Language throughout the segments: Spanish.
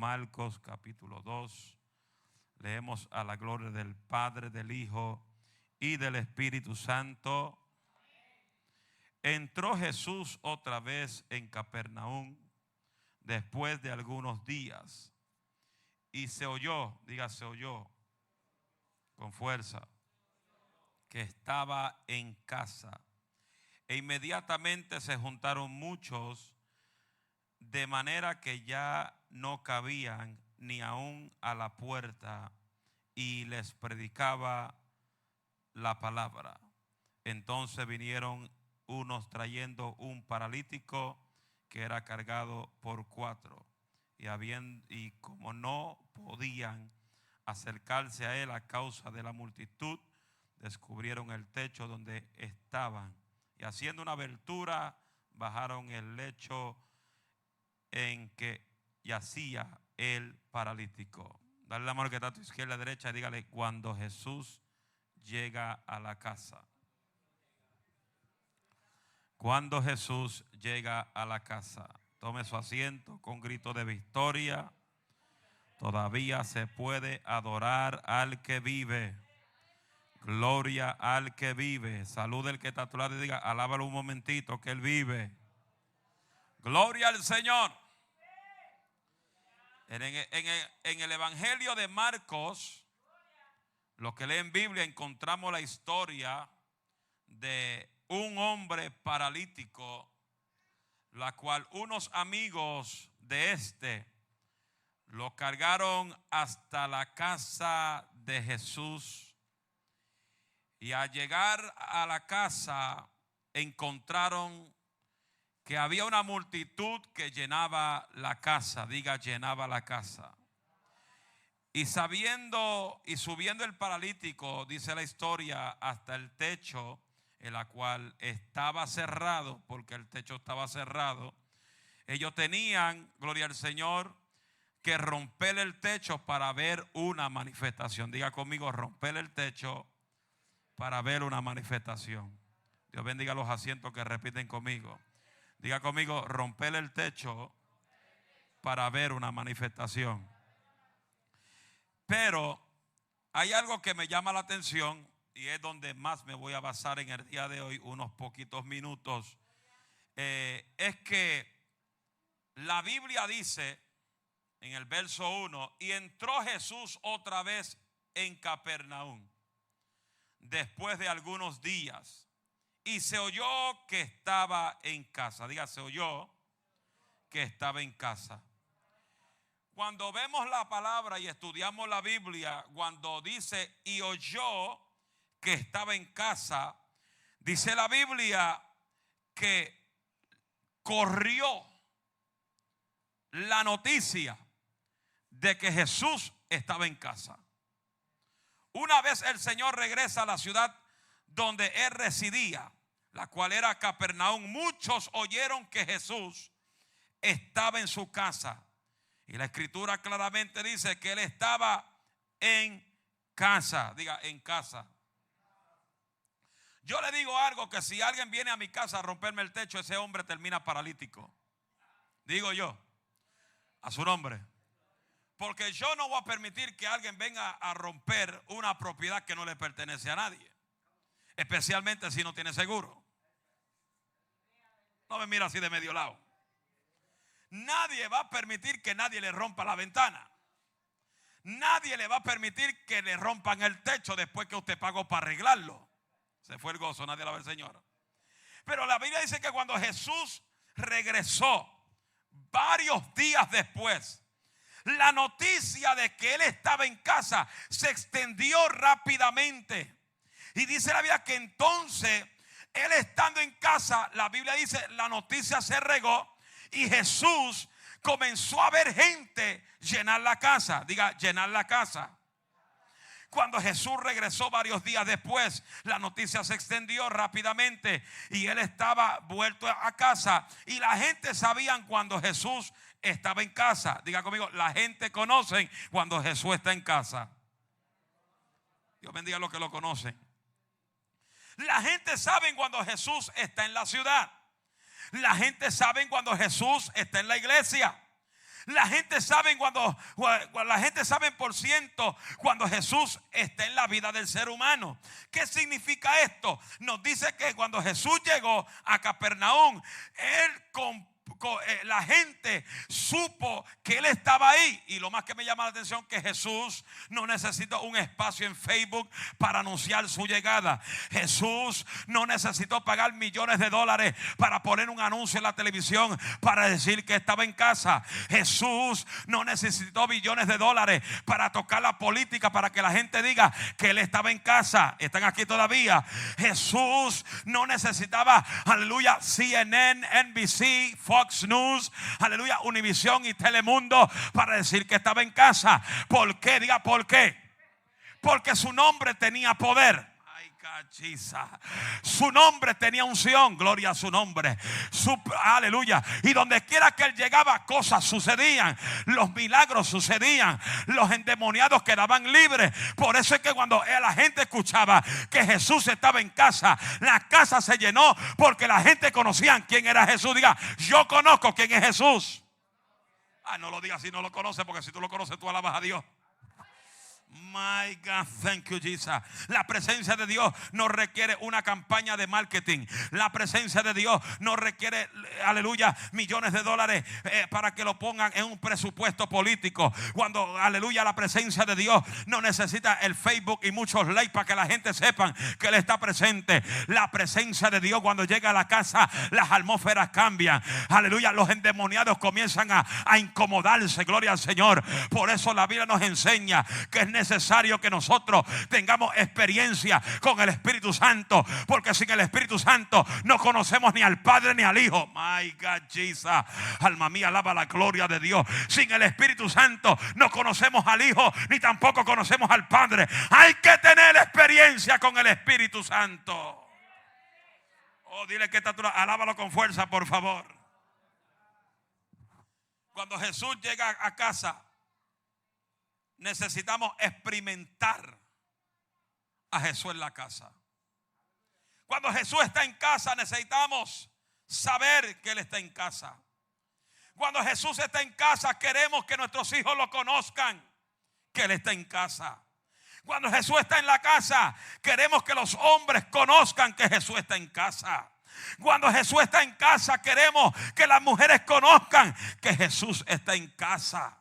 Marcos capítulo 2. Leemos a la gloria del Padre, del Hijo y del Espíritu Santo. Entró Jesús otra vez en Capernaum después de algunos días y se oyó, diga se oyó con fuerza, que estaba en casa. E inmediatamente se juntaron muchos, de manera que ya no cabían ni aún a la puerta, y les predicaba la palabra. Entonces vinieron unos trayendo un paralítico que era cargado por 4, y como no podían acercarse a él a causa de la multitud, descubrieron el techo donde estaban, y haciendo una abertura bajaron el lecho en que yacía el paralítico. Dale la mano que está a tu izquierda, a la derecha, y dígale: cuando Jesús llega a la casa. Cuando Jesús llega a la casa. Tome su asiento con grito de victoria. Todavía se puede adorar al que vive. Gloria al que vive. Saluda el que está a tu lado y diga: alábalo un momentito que él vive. Gloria al Señor. En el Evangelio de Marcos, los que leen Biblia, encontramos la historia de un hombre paralítico, la cual unos amigos de lo cargaron hasta la casa de Jesús, y al llegar a la casa encontraron que había una multitud que llenaba la casa. Diga, llenaba la casa. Y subiendo el paralítico, dice la historia, hasta el techo, en la cual estaba cerrado, porque el techo estaba cerrado. Ellos tenían, gloria al Señor, que romper el techo para ver una manifestación. Diga conmigo: romper el techo para ver una manifestación. Dios bendiga los asientos que repiten conmigo. Diga conmigo: romper el techo para ver una manifestación. Pero hay algo que me llama la atención, y es donde más me voy a basar en el día de hoy, unos poquitos minutos. Es que la Biblia dice en el verso 1: y entró Jesús otra vez en Capernaum después de algunos días, y se oyó que estaba en casa. Diga, se oyó que estaba en casa. Cuando vemos la palabra y estudiamos la Biblia, cuando dice y oyó que estaba en casa, dice la Biblia que corrió la noticia de que Jesús estaba en casa. Una vez el Señor regresa a la ciudad donde él residía, la cual era Capernaum, muchos oyeron que Jesús estaba en su casa. Y la escritura claramente dice que él estaba en casa. Diga, en casa. Yo le digo algo, que si alguien viene a mi casa a romperme el techo, ese hombre termina paralítico. Digo yo, a su nombre. Porque yo no voy a permitir que alguien venga a romper una propiedad que no le pertenece a nadie, especialmente si no tiene seguro. No me mira así de medio lado. Nadie va a permitir que nadie le rompa la ventana. Nadie le va a permitir que le rompan el techo después que usted pagó para arreglarlo. Se fue el gozo, nadie la ve al Señor. Pero la Biblia dice que cuando Jesús regresó, varios días después, la noticia de que él estaba en casa se extendió rápidamente. Y dice la Biblia que entonces, él estando en casa, la Biblia dice, la noticia se regó y Jesús comenzó a ver gente llenar la casa. Diga, llenar la casa. Cuando Jesús regresó varios días después, la noticia se extendió rápidamente y él estaba vuelto a casa. Y la gente sabía cuando Jesús estaba en casa. Diga conmigo, la gente conoce cuando Jesús está en casa. Dios bendiga a los que lo conocen. La gente sabe cuando Jesús está en la ciudad. La gente sabe cuando Jesús está en la iglesia. La gente sabe la gente sabe por ciento cuando Jesús está en la vida del ser humano. ¿Qué significa esto? Nos dice que cuando Jesús llegó a Capernaum, la gente supo que él estaba ahí. Y lo más que me llama la atención, que Jesús no necesitó un espacio en Facebook para anunciar su llegada. Jesús no necesitó pagar millones de dólares para poner un anuncio en la televisión para decir que estaba en casa. Jesús no necesitó billones de dólares para tocar la política para que la gente diga que él estaba en casa. Están aquí todavía. Jesús no necesitaba, aleluya, CNN, NBC, Fox News, aleluya, Univisión y Telemundo para decir que estaba en casa. ¿Por qué? Diga, ¿por qué? Porque su nombre tenía poder. Su nombre tenía unción, gloria a su nombre. Aleluya. Y donde quiera que él llegaba, cosas sucedían, los milagros sucedían, los endemoniados quedaban libres. Por eso es que cuando la gente escuchaba que Jesús estaba en casa, la casa se llenó, porque la gente conocía quién era Jesús. Diga, yo conozco quién es Jesús. No lo digas si no lo conoces, porque si tú lo conoces, tú alabas a Dios. My God, thank you, Jesus. La presencia de Dios no requiere una campaña de marketing. La presencia de Dios no requiere, aleluya, millones de dólares para que lo pongan en un presupuesto político. Cuando, aleluya, la presencia de Dios no necesita el Facebook y muchos likes para que la gente sepan que Él está presente. La presencia de Dios, cuando llega a la casa, las atmósferas cambian. Aleluya, los endemoniados comienzan a incomodarse. Gloria al Señor. Por eso la Biblia nos enseña que es necesario que nosotros tengamos experiencia con el Espíritu Santo, porque sin el Espíritu Santo no conocemos ni al Padre ni al Hijo. My God, Jesus. Alma mía, alaba la gloria de Dios. Sin el Espíritu Santo no conocemos al Hijo, ni tampoco conocemos al Padre. Hay que tener experiencia con el Espíritu Santo. Oh, dile que está, alábalo con fuerza, por favor. Cuando Jesús llega a casa, necesitamos experimentar a Jesús en la casa. Cuando Jesús está en casa, necesitamos saber que Él está en casa. Cuando Jesús está en casa, queremos que nuestros hijos lo conozcan, que Él está en casa. Cuando Jesús está en la casa, queremos que los hombres conozcan que Jesús está en casa. Cuando Jesús está en casa, queremos que las mujeres conozcan que Jesús está en casa.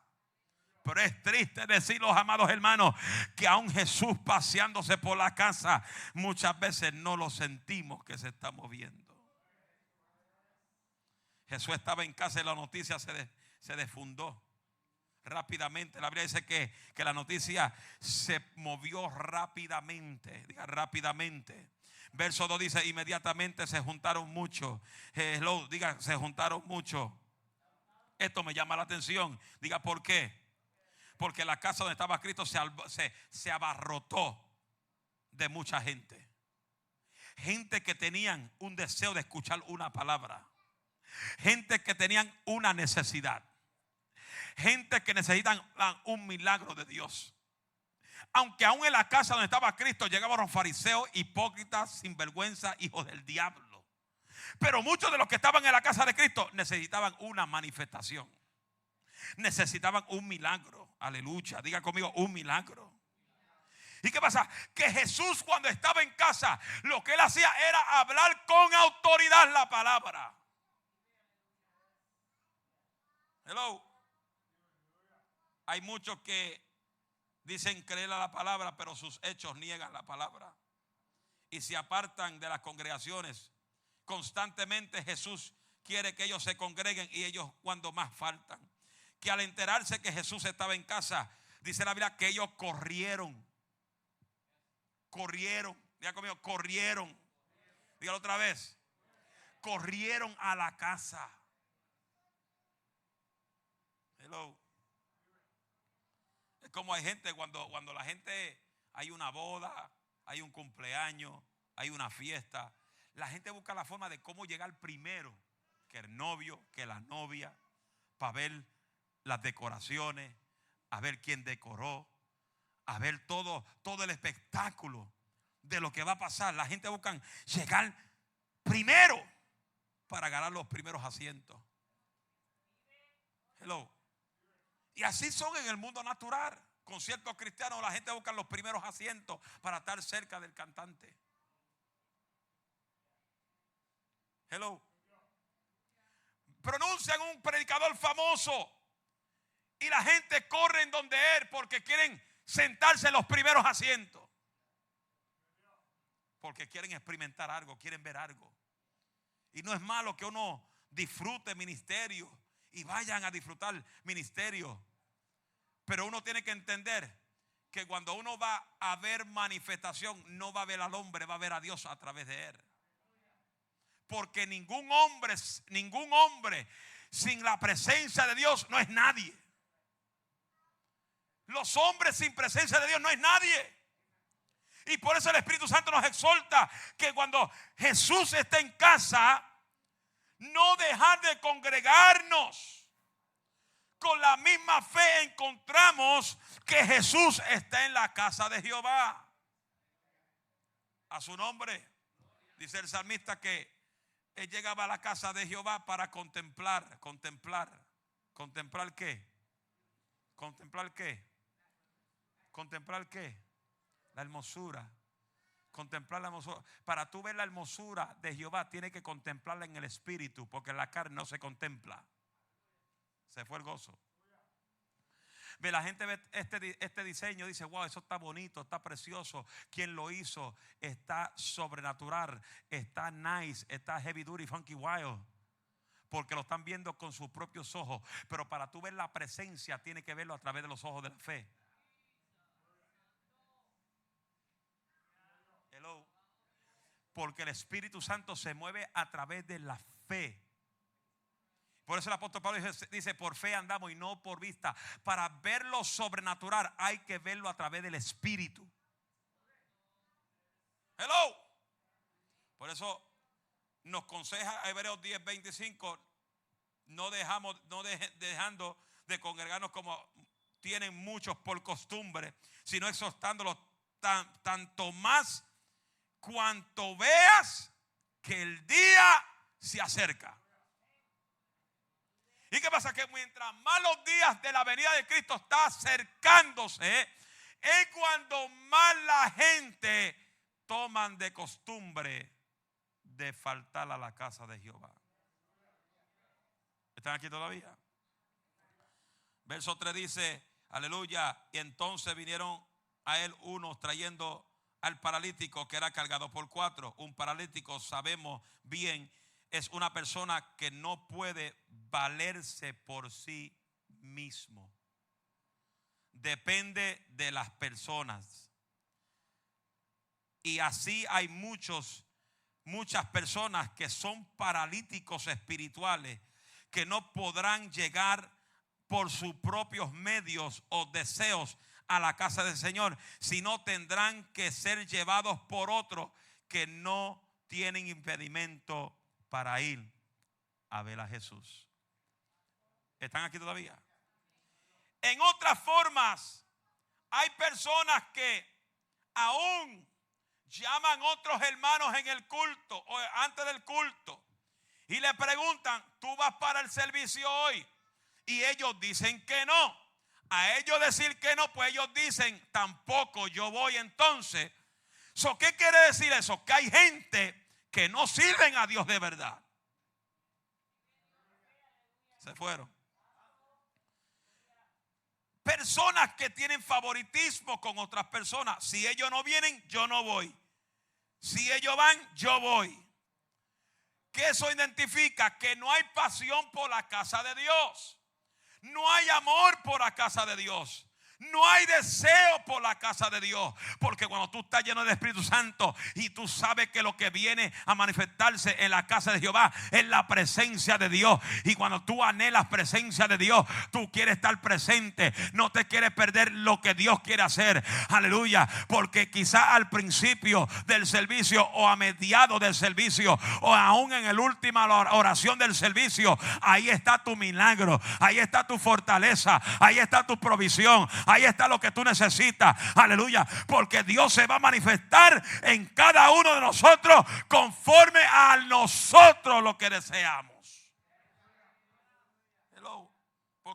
Pero es triste decirlo, amados hermanos, que aún Jesús paseándose por la casa, muchas veces no lo sentimos que se está moviendo. Jesús estaba en casa y la noticia se difundó rápidamente. La Biblia dice que la noticia se movió rápidamente. Diga, rápidamente. Verso 2 dice, inmediatamente se juntaron muchos. Diga, se juntaron muchos. Esto me llama la atención. Diga, ¿por qué? Porque la casa donde estaba Cristo se abarrotó de mucha gente. Gente que tenían un deseo de escuchar una palabra. Gente que tenían una necesidad. Gente que necesitan un milagro de Dios. Aunque aún en la casa donde estaba Cristo llegaban los fariseos, hipócritas, sinvergüenza, hijos del diablo. Pero muchos de los que estaban en la casa de Cristo necesitaban una manifestación. Necesitaban un milagro. Aleluya, diga conmigo, un milagro. ¿Y qué pasa? Que Jesús, cuando estaba en casa, lo que Él hacía era hablar con autoridad la palabra. Hello. Hay muchos que dicen creer a la palabra, pero sus hechos niegan la palabra y se apartan de las congregaciones. Constantemente Jesús quiere que ellos se congreguen y ellos cuando más faltan. Que al enterarse que Jesús estaba en casa, dice la Biblia que ellos corrieron. Diga conmigo, corrieron. Dígalo otra vez. Corrieron a la casa. Hello. Es como hay gente cuando la gente, hay una boda, hay un cumpleaños, hay una fiesta. La gente busca la forma de cómo llegar primero que el novio, que la novia, para ver las decoraciones, a ver quién decoró, a ver todo el espectáculo de lo que va a pasar. La gente busca llegar primero para ganar los primeros asientos. Hello. Y así son en el mundo natural. Conciertos cristianos, la gente busca los primeros asientos para estar cerca del cantante. Hello. Pronuncian un predicador famoso y la gente corre en donde él porque quieren sentarse en los primeros asientos. Porque quieren experimentar algo, quieren ver algo. Y no es malo que uno disfrute ministerio y vayan a disfrutar ministerio. Pero uno tiene que entender que cuando uno va a ver manifestación, no va a ver al hombre, va a ver a Dios a través de él. Porque ningún hombre sin la presencia de Dios no es nadie. Los hombres sin presencia de Dios no es nadie. Y por eso el Espíritu Santo nos exhorta que cuando Jesús está en casa, no dejar de congregarnos. Con la misma fe encontramos que Jesús está en la casa de Jehová. A su nombre. Dice el salmista que él llegaba a la casa de Jehová para contemplar. ¿Contemplar qué? ¿Contemplar qué? ¿Contemplar qué? La hermosura. Contemplar la hermosura. Para tú ver la hermosura de Jehová, tienes que contemplarla en el espíritu, porque en la carne no se contempla. Se fue el gozo. Ve, la gente ve este diseño, dice: wow, eso está bonito, está precioso. ¿Quién lo hizo? Está sobrenatural, está nice, está heavy duty, funky wild. Porque lo están viendo con sus propios ojos. Pero para tú ver la presencia, tienes que verlo a través de los ojos de la fe. Hello. Porque el Espíritu Santo se mueve a través de la fe. Por eso el apóstol Pablo dice: por fe andamos y no por vista. Para ver lo sobrenatural hay que verlo a través del Espíritu. Hello. Por eso nos aconseja Hebreos 10:25: dejando de congregarnos como tienen muchos por costumbre, sino exhortándolos tanto más cuanto veas que el día se acerca. ¿Y qué pasa? Que mientras más los días de la venida de Cristo está acercándose, es cuando más la gente toman de costumbre de faltar a la casa de Jehová. ¿Están aquí todavía? Verso 3 dice: aleluya. Y entonces vinieron a él unos trayendo al paralítico, que era cargado por 4. Un paralítico, sabemos bien, es una persona que no puede valerse por sí mismo. Depende de las personas. Y así hay muchas personas que son paralíticos espirituales, que no podrán llegar por sus propios medios o deseos a la casa del Señor, sino tendrán que ser llevados por otros que no tienen impedimento para ir a ver a Jesús. ¿Están aquí todavía? En otras formas, hay personas que aún llaman otros hermanos en el culto o antes del culto y le preguntan: ¿tú vas para el servicio hoy? Y ellos dicen que no. A ellos decir que no, pues ellos dicen: tampoco yo voy. Entonces, ¿qué quiere decir eso? Que hay gente que no sirven a Dios de verdad. Se fueron. Personas que tienen favoritismo con otras personas. Si ellos no vienen, yo no voy. Si ellos van, yo voy. ¿Qué eso identifica? Que no hay pasión por la casa de Dios. No hay amor por la casa de Dios. No hay deseo por la casa de Dios. Porque cuando tú estás lleno del Espíritu Santo y tú sabes que lo que viene a manifestarse en la casa de Jehová es la presencia de Dios. Y cuando tú anhelas presencia de Dios, tú quieres estar presente. No te quieres perder lo que Dios quiere hacer. Aleluya. Porque quizá al principio del servicio o a mediados del servicio o aún en la última oración del servicio, ahí está tu milagro. Ahí está tu fortaleza. Ahí está tu provisión. Ahí está lo que tú necesitas. Aleluya. Porque Dios se va a manifestar en cada uno de nosotros conforme a nosotros lo que deseamos. Hello.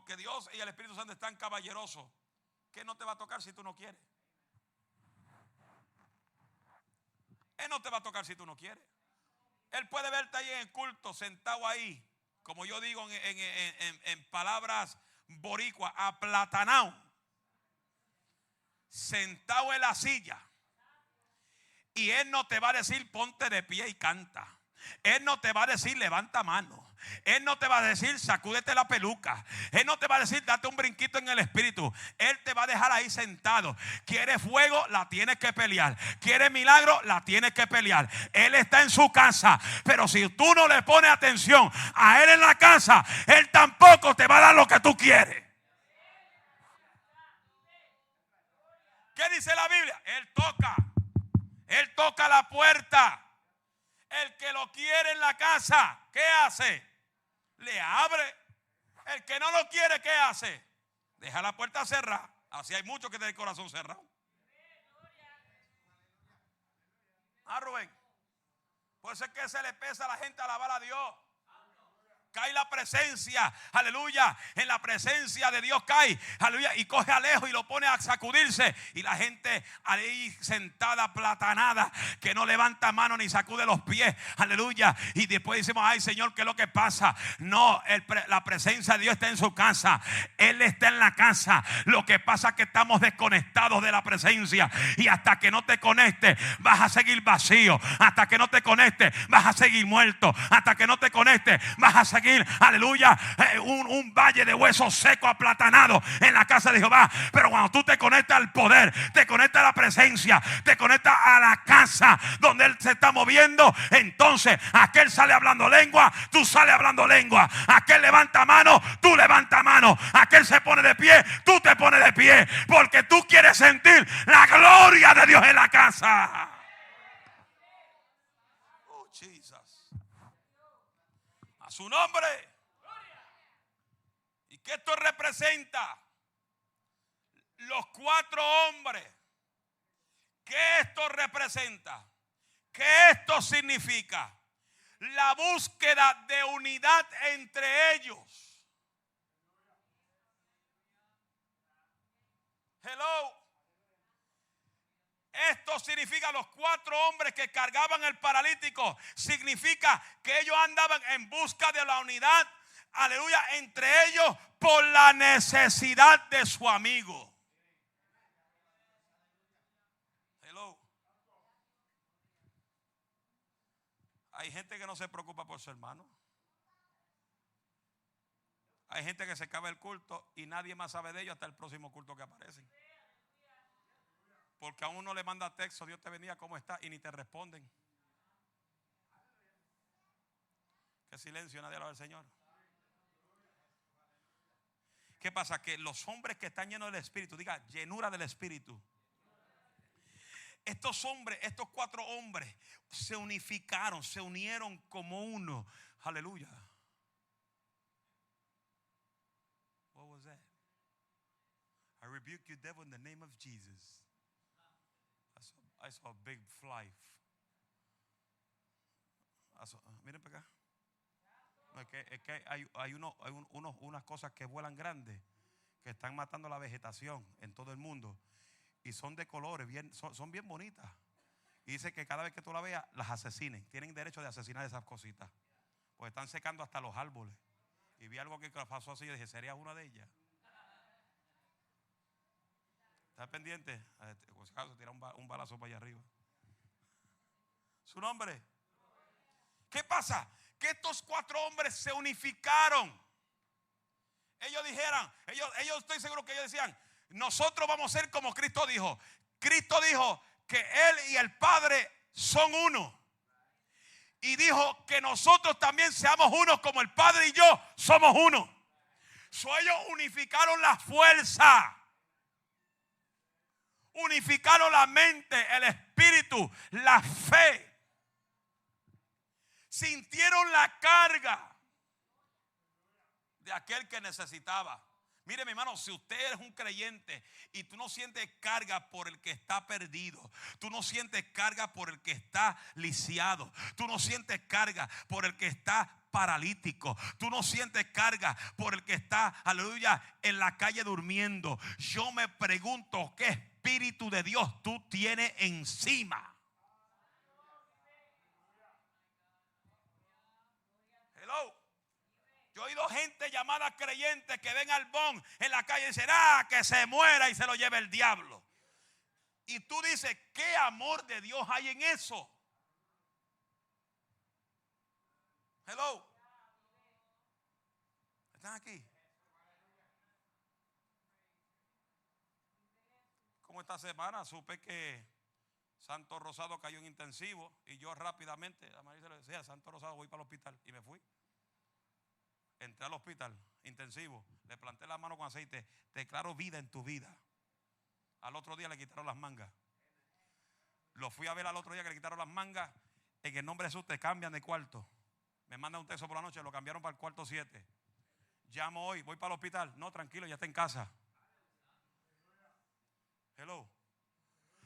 porque Dios y el Espíritu Santo están caballerosos, ¿qué no te va a tocar si tú no quieres? Él no te va a tocar si tú no quieres. Él puede verte ahí en el culto, sentado ahí, como yo digo en palabras boricuas, aplatanado, sentado en la silla. Y Él no te va a decir ponte de pie y canta. Él no te va a decir levanta mano. Él no te va a decir sacúdete la peluca. Él no te va a decir date un brinquito en el espíritu. Él te va a dejar ahí sentado. ¿Quieres fuego? La tienes que pelear. ¿Quieres milagro? La tienes que pelear. Él está en su casa. Pero si tú no le pones atención a Él en la casa, Él tampoco te va a dar lo que tú quieres. ¿Qué dice la Biblia? Él toca. Él toca la puerta. El que lo quiere en la casa, ¿qué hace? Le abre. El que no lo quiere, ¿qué hace? Deja la puerta cerrada. Así hay muchos que tienen el corazón cerrado. Rubén. Por eso es que se le pesa a la gente alabar a Dios. Cae la presencia, aleluya, en la presencia de Dios cae, aleluya, y coge a lejos y lo pone a sacudirse. Y la gente ahí sentada, platanada, que no levanta mano ni sacude los pies, aleluya. Y después decimos, ay Señor, ¿qué es lo que pasa? No, la presencia de Dios está en su casa. Él está en la casa. Lo que pasa es que estamos desconectados de la presencia. Y hasta que no te conectes, vas a seguir vacío. Hasta que no te conectes, vas a seguir muerto. Hasta que no te conectes, vas a seguir, aleluya, un valle de huesos secos aplatanado en la casa de Jehová. Pero cuando tú te conectas al poder, te conectas a la presencia, te conectas a la casa donde Él se está moviendo, entonces aquel sale hablando lengua, tú sales hablando lengua. Aquel levanta mano, tú levanta mano. Aquel se pone de pie, tú te pones de pie, porque tú quieres sentir la gloria de Dios en la casa. Oh, Jesus. A su nombre. ¿Y qué esto representa? Los 4 hombres. ¿Qué esto representa? ¿Qué esto significa? La búsqueda de unidad entre ellos. Hello. Esto significa los 4 hombres que cargaban el paralítico. Significa que ellos andaban en busca de la unidad, aleluya, entre ellos por la necesidad de su amigo. Hello. Hay gente que no se preocupa por su hermano. Hay gente que se acaba el culto y nadie más sabe de ellos hasta el próximo culto que aparecen. Porque a uno le manda texto, Dios te bendiga, ¿cómo está? Y ni te responden. Qué silencio, nadie habla del Señor. ¿Qué pasa? Que los hombres que están llenos del Espíritu, diga llenura del Espíritu. Estos hombres, estos 4 hombres se unificaron, se unieron como uno. Aleluya. What was that? I rebuke you, devil, in the name of Jesus. I saw a big fly. Miren para acá. Es que hay unas cosas que vuelan grandes, que están matando la vegetación en todo el mundo. Y son de colores, son bien bonitas. Y dice que cada vez que tú la veas, las asesinen. Tienen derecho de asesinar esas cositas. Pues están secando hasta los árboles. Y vi algo que pasó así y dije, ¿sería una de ellas? ¿Estás pendiente? Por si acaso tira un balazo para allá arriba. ¿Su nombre? ¿Qué pasa? Que estos 4 hombres se unificaron. Ellos dijeran, ellos estoy seguro que ellos decían, nosotros vamos a ser como Cristo dijo. Cristo dijo que Él y el Padre son uno. Y dijo que nosotros también seamos uno como el Padre y yo somos uno. Ellos unificaron la fuerza. Unificaron la mente, el espíritu, la fe. Sintieron la carga de aquel que necesitaba. Mire, mi hermano, si usted es un creyente y tú no sientes carga por el que está perdido, tú no sientes carga por el que está lisiado, tú no sientes carga por el que está paralítico. Tú no sientes carga por el que está, aleluya, en la calle durmiendo. Yo me pregunto qué espíritu de Dios tú tienes encima. Hello. Yo he oído gente llamada creyente que ven al bon en la calle y dicen, que se muera y se lo lleve el diablo. Y tú dices, ¿qué amor de Dios hay en eso? Hello. ¿Están aquí? Como esta semana supe que Santo Rosado cayó en intensivo y yo rápidamente a María se le decía, Santo Rosado, voy para el hospital, y me fui. Entré al hospital intensivo, le planté la mano con aceite, declaro vida en tu vida. Al otro día le quitaron las mangas. Lo fui a ver al otro día que le quitaron las mangas. En el nombre de Jesús te cambian de cuarto. Me mandan un texto por la noche, lo cambiaron para el cuarto 7. Llamo hoy, voy para el hospital. No, tranquilo, ya está en casa. Hello.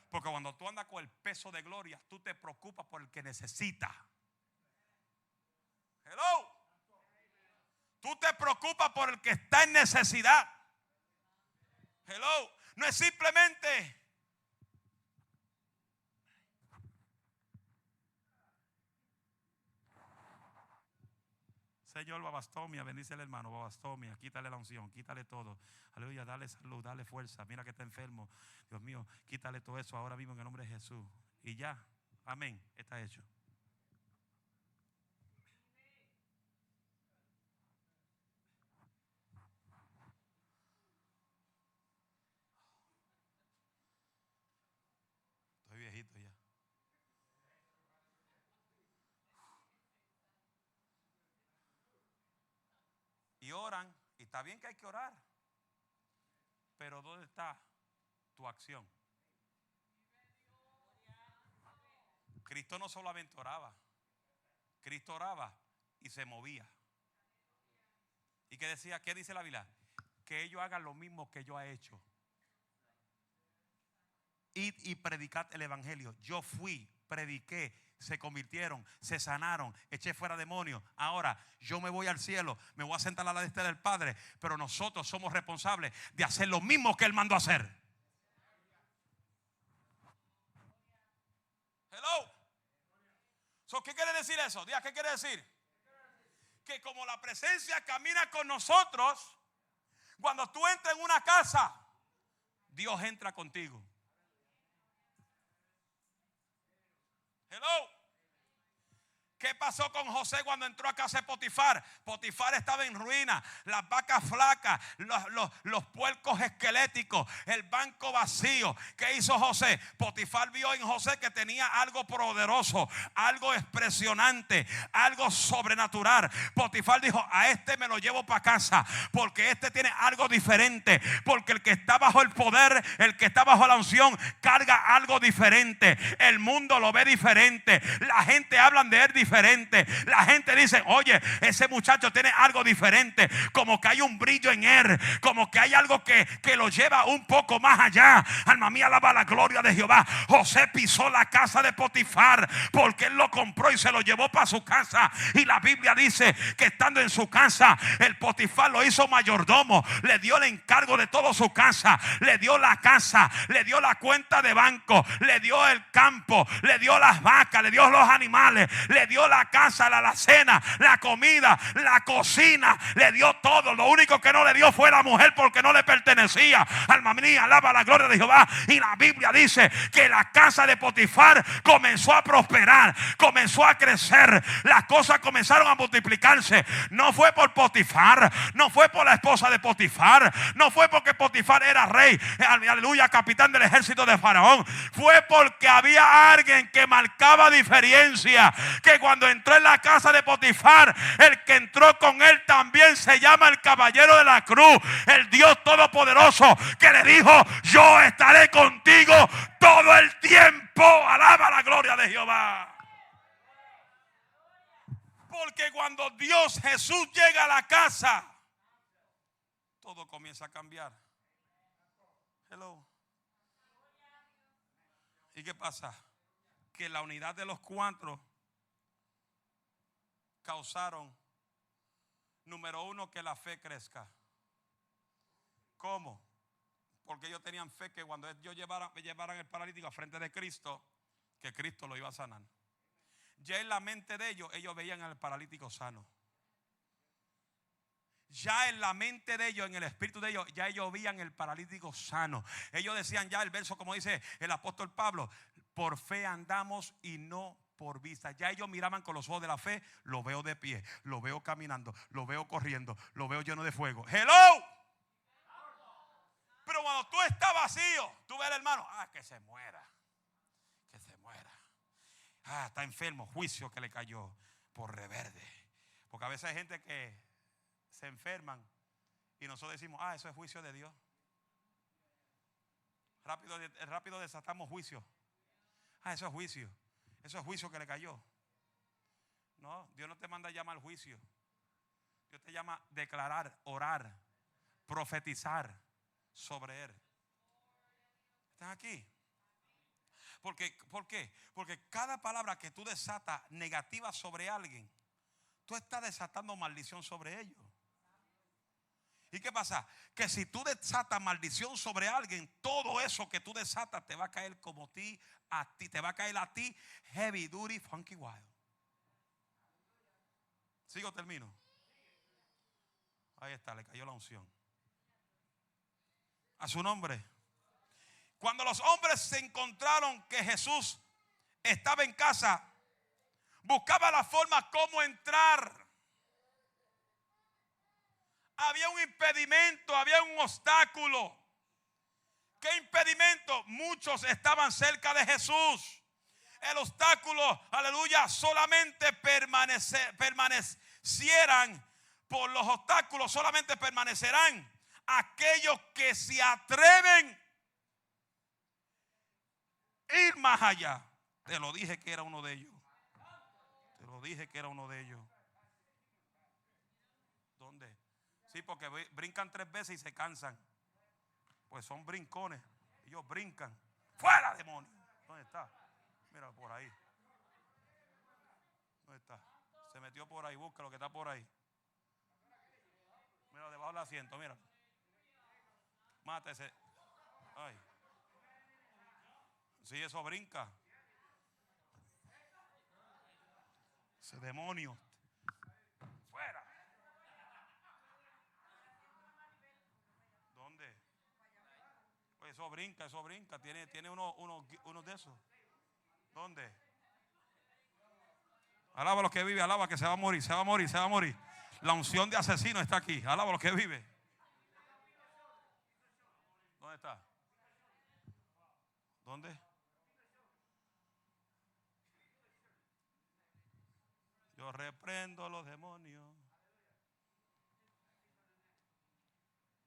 Porque cuando tú andas con el peso de gloria, tú te preocupas por el que necesita. Hello. Tú te preocupas por el que está en necesidad. Hello. No es simplemente Señor, babastomia, bendice al hermano, babastomia, quítale la unción, quítale todo. Aleluya, dale salud, dale fuerza. Mira que está enfermo. Dios mío, quítale todo eso ahora mismo en el nombre de Jesús. Y ya, amén, está hecho. Estoy viejito ya. Y oran, y está bien que hay que orar, pero ¿dónde está tu acción? Cristo no solamente oraba, Cristo oraba y se movía. ¿Y qué decía? ¿Qué dice la Biblia? Que ellos hagan lo mismo que yo he hecho. Id y predicad el evangelio. Yo fui, prediqué, se convirtieron, se sanaron, eché fuera demonios. Ahora yo me voy al cielo, me voy a sentar a la diestra del Padre, pero nosotros somos responsables de hacer lo mismo que Él mandó a hacer. Hello. So, ¿qué quiere decir eso? Diga, ¿qué quiere decir? Que como la presencia camina con nosotros, cuando tú entras en una casa, Dios entra contigo. Hello. ¿Qué pasó con José cuando entró a casa de Potifar? Potifar estaba en ruina, las vacas flacas, los puercos esqueléticos, el banco vacío. ¿Qué hizo José? Potifar vio en José que tenía algo poderoso, algo impresionante, algo sobrenatural. Potifar dijo, a este me lo llevo para casa, porque este tiene algo diferente, porque el que está bajo el poder, el que está bajo la unción, carga algo diferente. El mundo lo ve diferente, la gente habla de él diferente. La gente dice, oye, ese muchacho tiene algo diferente, como que hay un brillo en él, como que hay algo que lo lleva un poco más allá. Alma mía, alaba la gloria de Jehová. José pisó la casa de Potifar porque él lo compró y se lo llevó para su casa. Y la Biblia dice que estando en su casa, el Potifar lo hizo mayordomo, le dio el encargo de toda su casa, le dio la casa, le dio la cuenta de banco, le dio el campo, le dio las vacas, le dio los animales, le dio la casa, la alacena, la comida, la cocina, le dio todo. Lo único que no le dio fue la mujer, porque no le pertenecía. Alma mía, alaba la gloria de Jehová. Y la Biblia dice que la casa de Potifar comenzó a prosperar, comenzó a crecer, las cosas comenzaron a multiplicarse. No fue por Potifar, no fue por la esposa de Potifar, no fue porque Potifar era rey, aleluya, capitán del ejército de Faraón. Fue porque había alguien que marcaba diferencia, que cuando entró en la casa de Potifar, el que entró con él también se llama el caballero de la cruz, el Dios todopoderoso, que le dijo, yo estaré contigo todo el tiempo. Alaba la gloria de Jehová. Porque cuando Dios Jesús llega a la casa, todo comienza a cambiar. Hello. ¿Y qué pasa? Que la unidad de los cuatro causaron Número uno, que la fe crezca. ¿Cómo? Porque ellos tenían fe que cuando ellos llevaran el paralítico a frente de Cristo, que Cristo lo iba a sanar. Ya en la mente de ellos veían al paralítico sano. Ya en la mente de ellos, en el espíritu de ellos, ya ellos veían el paralítico sano. Ellos decían ya el verso, como dice el apóstol Pablo: por fe andamos y no por vista. Ya ellos miraban con los ojos de la fe. Lo veo de pie, lo veo caminando, lo veo corriendo, lo veo lleno de fuego. ¡Hello! Pero cuando tú estás vacío, tú ves al hermano, que se muera, que se muera. Está enfermo, juicio que le cayó por reverde. Porque a veces hay gente que se enferman y nosotros decimos, eso es juicio de Dios. Rápido desatamos juicio. Eso es juicio. Eso es juicio que le cayó. No, Dios no te manda a llamar juicio. Dios te llama a declarar, orar, profetizar sobre él. ¿Están aquí? ¿Por qué? Porque cada palabra que tú desatas negativa sobre alguien, tú estás desatando maldición sobre ellos. ¿Y qué pasa? Que si tú desatas maldición sobre alguien, todo eso que tú desatas te va a caer como a ti, te va a caer a ti heavy duty funky wild. ¿Sigo, termino? Ahí está, le cayó la unción. A su nombre. Cuando los hombres se encontraron que Jesús estaba en casa, buscaba la forma como entrar. Había un impedimento, había un obstáculo. ¿Qué impedimento? Muchos estaban cerca de Jesús. El obstáculo, aleluya, solamente permanecieran. Por los obstáculos solamente permanecerán aquellos que se atreven a ir más allá. Te lo dije que era uno de ellos. Te lo dije que era uno de ellos. ¿Dónde? Sí, porque brincan 3 veces y se cansan. Pues son brincones. Ellos brincan. ¡Fuera, demonio! ¿Dónde está? Mira, por ahí. ¿Dónde está? Se metió por ahí. Busca lo que está por ahí. Mira, debajo del asiento, mira. Mátese. Ay. Sí, eso brinca. Ese demonio. Fuera. ¿Dónde? Pues eso brinca, eso brinca. Tiene uno de esos. ¿Dónde? Alaba a los que vive, alaba que se va a morir, se va a morir, se va a morir. La unción de asesino está aquí. Alaba a los que vive. ¿Dónde está? ¿Dónde? Yo reprendo a los demonios.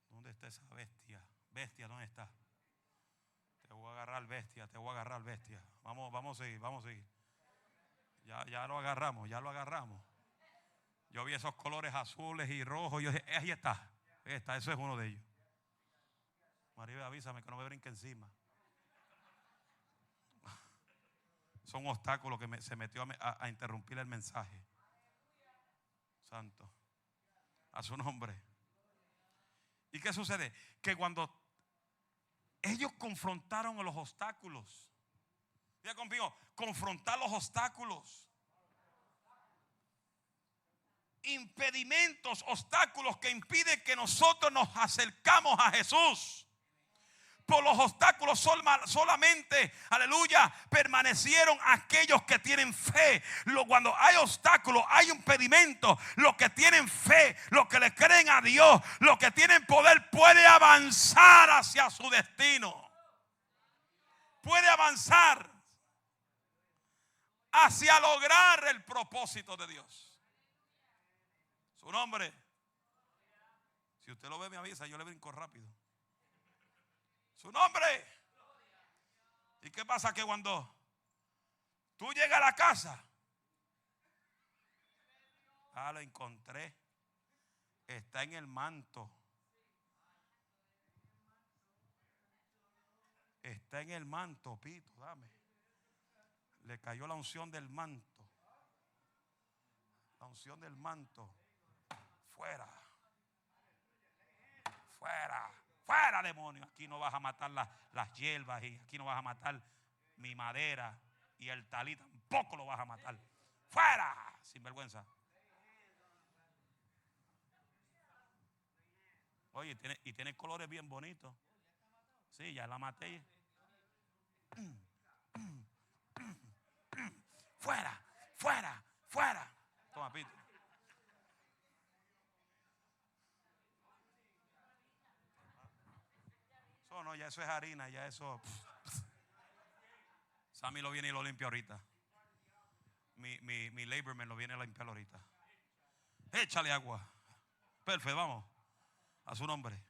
¿Dónde está esa bestia? Bestia, ¿dónde está? Te voy a agarrar, bestia, te voy a agarrar, bestia. Vamos a seguir, vamos a seguir. Ya lo agarramos, ya lo agarramos. Yo vi esos colores azules y rojos. Yo dije, ahí está, eso es uno de ellos. Maribel, avísame que no me brinque encima. Son obstáculos que se metió a interrumpir el mensaje. Santo. A su nombre. ¿Y qué sucede? Que cuando ellos confrontaron a los obstáculos, diga conmigo, confrontar los obstáculos, impedimentos, obstáculos que impiden que nosotros nos acercamos a Jesús. Por los obstáculos solamente, aleluya, permanecieron aquellos que tienen fe. Cuando hay obstáculos, hay impedimentos. Los que tienen fe, los que le creen a Dios, los que tienen poder, puede avanzar hacia su destino. Puede avanzar hacia lograr el propósito de Dios. Su nombre. Si usted lo ve, me avisa, yo le brinco rápido. Su nombre. ¿Y qué pasa? Que cuando tú llegas a la casa, lo encontré. Está en el manto. Está en el manto, Pito, dame. Le cayó la unción del manto. La unción del manto. Fuera. Fuera. Fuera, demonio. Aquí no vas a matar las hierbas y aquí no vas a matar mi madera y el talí tampoco lo vas a matar. Fuera. Sin vergüenza. Oye, tiene colores bien bonitos. Sí, ya la maté. Fuera, fuera, fuera. Toma, Pito. Eso no, ya eso es harina, ya eso. Sammy lo viene y lo limpia ahorita. Mi laborman lo viene a limpiar ahorita. Échale agua. Perfecto, vamos. A su nombre.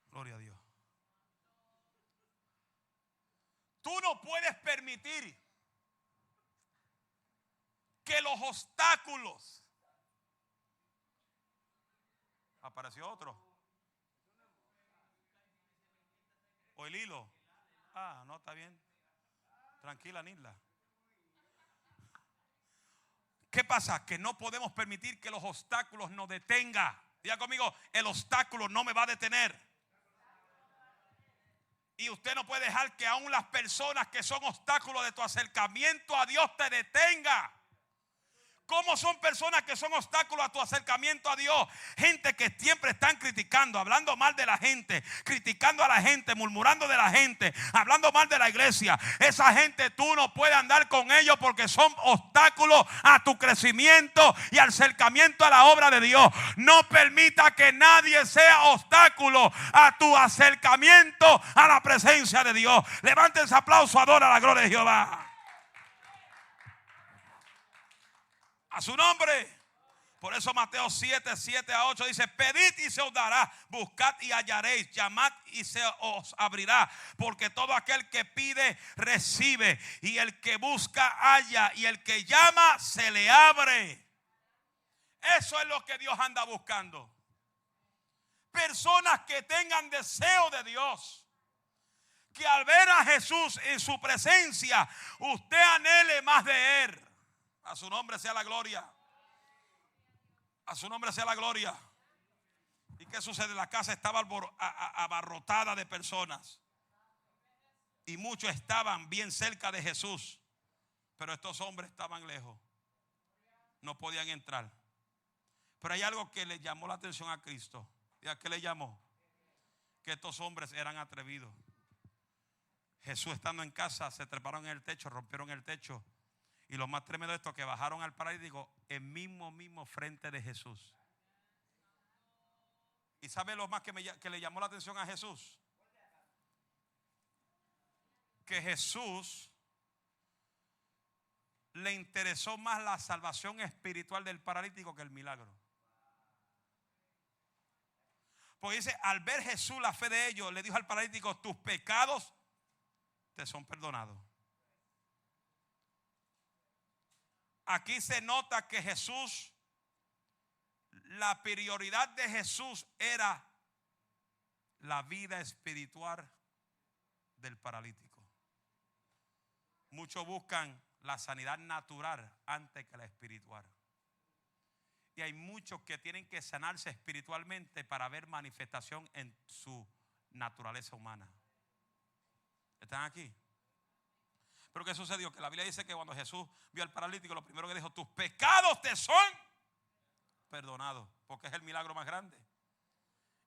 Gloria a Dios. Tú no puedes permitir que los obstáculos. Apareció otro. O el hilo. Ah, no, está bien. Tranquila, Nilda. ¿Qué pasa? Que no podemos permitir que los obstáculos nos detengan. Diga conmigo, el obstáculo no me va a detener. Y usted no puede dejar que aún las personas que son obstáculos de tu acercamiento a Dios te detengan. ¿Cómo son personas que son obstáculos a tu acercamiento a Dios? Gente que siempre están criticando, hablando mal de la gente, criticando a la gente, murmurando de la gente, hablando mal de la iglesia. Esa gente tú no puedes andar con ellos porque son obstáculos a tu crecimiento y acercamiento a la obra de Dios. No permita que nadie sea obstáculo a tu acercamiento a la presencia de Dios. Levanten ese aplauso, adora la gloria de Jehová. A su nombre. Por eso Mateo 7, 7 a 8 dice: pedid y se os dará, buscad y hallaréis, llamad y se os abrirá. Porque todo aquel que pide, recibe, y el que busca, halla, y el que llama, se le abre. Eso es lo que Dios anda buscando. Personas que tengan deseo de Dios. Que al ver a Jesús en su presencia, usted anhele más de Él. A su nombre sea la gloria. A su nombre sea la gloria. ¿Y qué sucede? La casa estaba abarrotada de personas. Y muchos estaban bien cerca de Jesús. Pero estos hombres estaban lejos. No podían entrar. Pero hay algo que le llamó la atención a Cristo. ¿Y a qué le llamó? Que estos hombres eran atrevidos. Jesús, estando en casa, se treparon en el techo, rompieron el techo. Y lo más tremendo de esto, que bajaron al paralítico el mismo frente de Jesús. ¿Y sabe lo más que le llamó la atención a Jesús? Que Jesús le interesó más la salvación espiritual del paralítico que el milagro. Porque dice, al ver Jesús la fe de ellos, le dijo al paralítico: tus pecados te son perdonados. Aquí se nota que Jesús, la prioridad de Jesús era la vida espiritual del paralítico. Muchos buscan la sanidad natural antes que la espiritual. Y hay muchos que tienen que sanarse espiritualmente para ver manifestación en su naturaleza humana. ¿Están aquí? Pero ¿qué sucedió? Que la Biblia dice que cuando Jesús vio al paralítico, lo primero que dijo: tus pecados te son perdonados. Porque es el milagro más grande.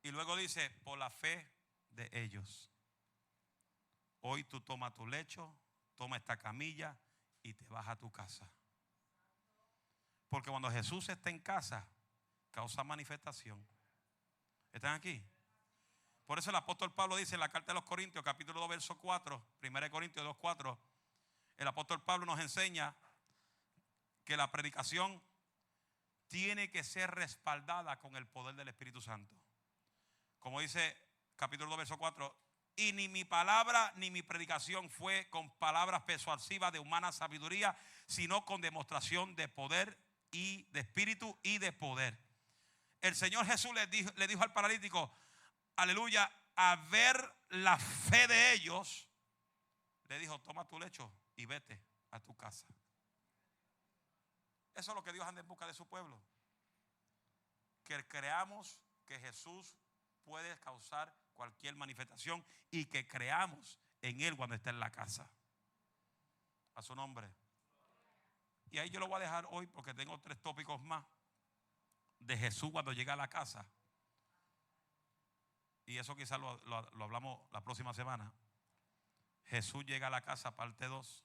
Y luego dice: por la fe de ellos. Hoy tú toma tu lecho, toma esta camilla y te vas a tu casa. Porque cuando Jesús está en casa, causa manifestación. ¿Están aquí? Por eso el apóstol Pablo dice en la carta de los Corintios, capítulo 2, verso 4, 1 Corintios 2, 4, el apóstol Pablo nos enseña que la predicación tiene que ser respaldada con el poder del Espíritu Santo. Como dice capítulo 2, verso 4, y ni mi palabra ni mi predicación fue con palabras persuasivas de humana sabiduría, sino con demostración de poder y de espíritu y de poder. El Señor Jesús le dijo al paralítico, aleluya, a ver la fe de ellos, le dijo: toma tu lecho y vete a tu casa. Eso es lo que Dios anda en busca de su pueblo. que creamos que Jesús puede causar cualquier manifestación y que creamos en Él cuando esté en la casa. A su nombre. Y ahí yo lo voy a dejar hoy porque tengo 3 tópicos más de Jesús cuando llega a la casa. Y eso quizás lo hablamos la próxima semana. Jesús llega a la casa, parte 2.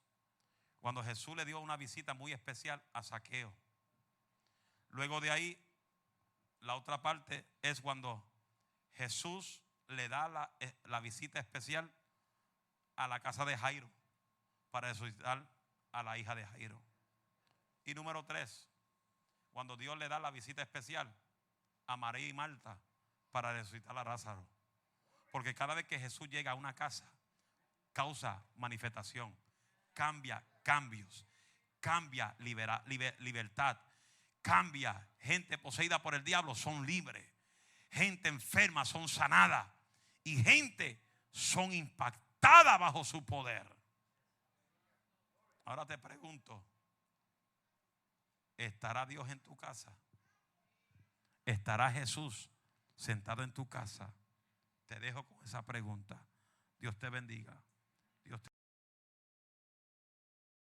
Cuando Jesús le dio una visita muy especial a Zaqueo. Luego de ahí, la otra parte es cuando Jesús le da la visita especial a la casa de Jairo para resucitar a la hija de Jairo. Y número 3, cuando Dios le da la visita especial a María y Marta para resucitar a Lázaro. Porque cada vez que Jesús llega a una casa, causa manifestación, cambia cambios, cambia libertad, cambia. Gente poseída por el diablo son libres, gente enferma son sanadas y gente son impactada bajo su poder. Ahora te pregunto, ¿estará Dios en tu casa? ¿Estará Jesús sentado en tu casa? Te dejo con esa pregunta. Dios te bendiga.